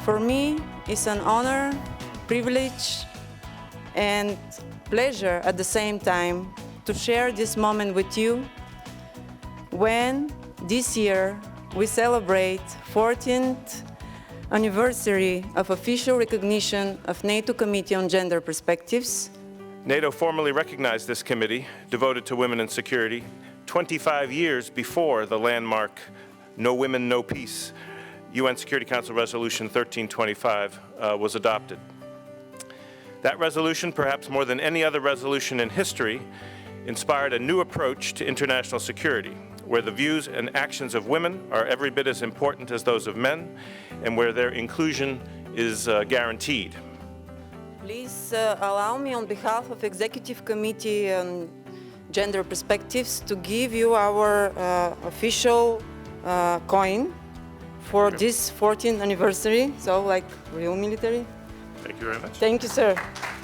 For me, it's an honor, privilege, and pleasure at the same time to share this moment with you when this year we celebrate 14th anniversary of official recognition of NATO Committee on Gender Perspectives. NATO formally recognized this committee, devoted to women and security, 25 years before the landmark No Women, No Peace UN Security Council Resolution 1325 was adopted. That resolution, perhaps more than any other resolution in history, inspired a new approach to international security, where the views and actions of women are every bit as important as those of men, and where their inclusion is guaranteed. Please allow me, on behalf of Executive Committee on Gender Perspectives, to give you our official coin for this 14th anniversary, so like real military. Thank you very much. Thank you, sir.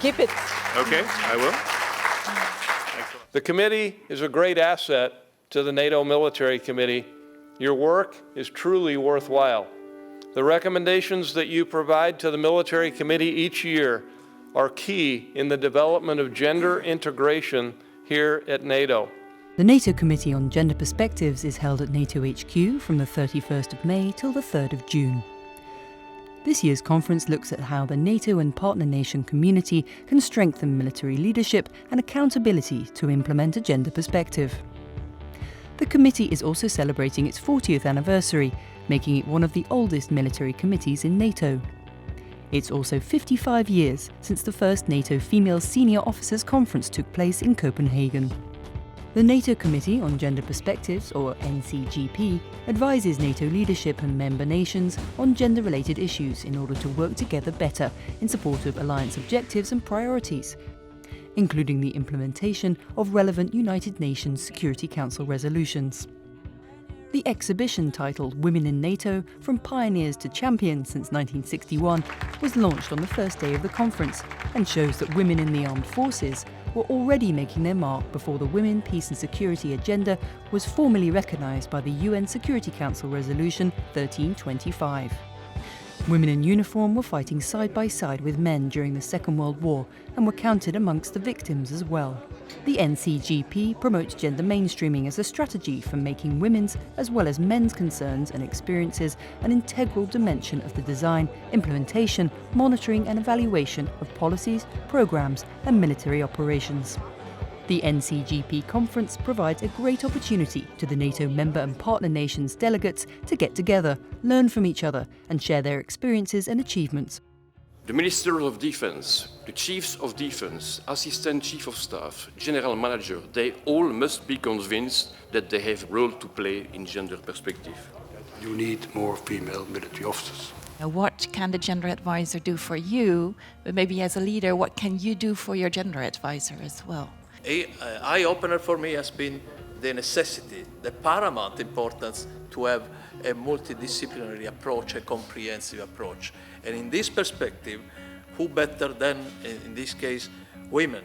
Keep it. Okay, I will. Thanks a lot. The committee is a great asset to the NATO Military Committee. Your work is truly worthwhile. The recommendations that you provide to the Military Committee each year are key in the development of gender integration here at NATO. The NATO Committee on Gender Perspectives is held at NATO HQ from the 31st of May till the 3rd of June. This year's conference looks at how the NATO and partner nation community can strengthen military leadership and accountability to implement a gender perspective. The committee is also celebrating its 40th anniversary, making it one of the oldest military committees in NATO. It's also 55 years since the first NATO Female Senior Officers Conference took place in Copenhagen. The NATO Committee on Gender Perspectives, or NCGP, advises NATO leadership and member nations on gender-related issues in order to work together better in support of alliance objectives and priorities, including the implementation of relevant United Nations Security Council resolutions. The exhibition, titled Women in NATO, From Pioneers to Champions since 1961, was launched on the first day of the conference and shows that women in the armed forces were already making their mark before the Women, Peace and Security agenda was formally recognised by the UN Security Council Resolution 1325. Women in uniform were fighting side by side with men during the Second World War and were counted amongst the victims as well. The NCGP promotes gender mainstreaming as a strategy for making women's as well as men's concerns and experiences an integral dimension of the design, implementation, monitoring and evaluation of policies, programs and military operations. The NCGP conference provides a great opportunity to the NATO member and partner nations delegates to get together, learn from each other and share their experiences and achievements. The Ministers of Defense, the Chiefs of Defense, Assistant Chief of Staff, General Manager, they all must be convinced that they have a role to play in gender perspective. You need more female military officers. What can the gender advisor do for you? But maybe as a leader, what can you do for your gender advisor as well? An eye-opener for me has been the necessity, the paramount importance to have a multidisciplinary approach, a comprehensive approach. And in this perspective, who better than, in this case, women?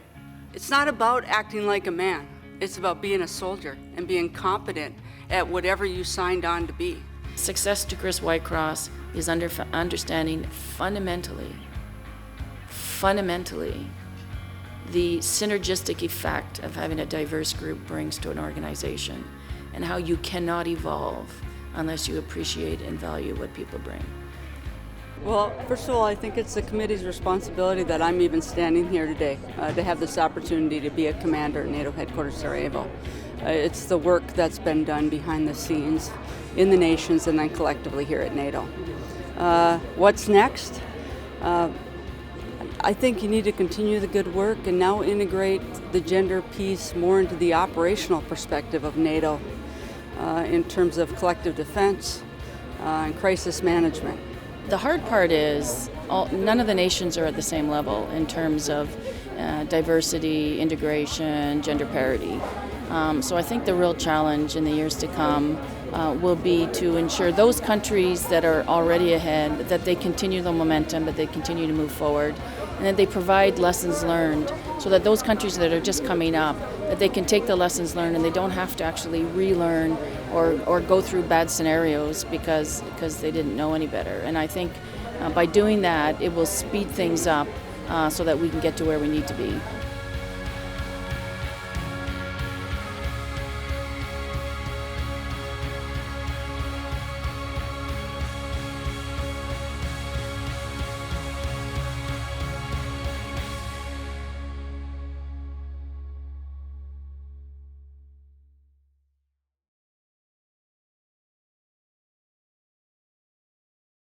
It's not about acting like a man. It's about being a soldier and being competent at whatever you signed on to be. Success to Chris Whitecross is understanding fundamentally, the synergistic effect of having a diverse group brings to an organization and how you cannot evolve unless you appreciate and value what people bring. Well, first of all, I think it's the committee's responsibility that I'm even standing here today to have this opportunity to be a commander at NATO headquarters Sarajevo. It's the work that's been done behind the scenes in the nations and then collectively here at NATO. What's next? I think you need to continue the good work and now integrate the gender piece more into the operational perspective of NATO in terms of collective defense and crisis management. The hard part is none of the nations are at the same level in terms of diversity, integration, gender parity. So I think the real challenge in the years to come will be to ensure those countries that are already ahead, that they continue the momentum, that they continue to move forward, and that they provide lessons learned so that those countries that are just coming up, that they can take the lessons learned and they don't have to actually relearn or go through bad scenarios because they didn't know any better. And I think By doing that, it will speed things up so that we can get to where we need to be.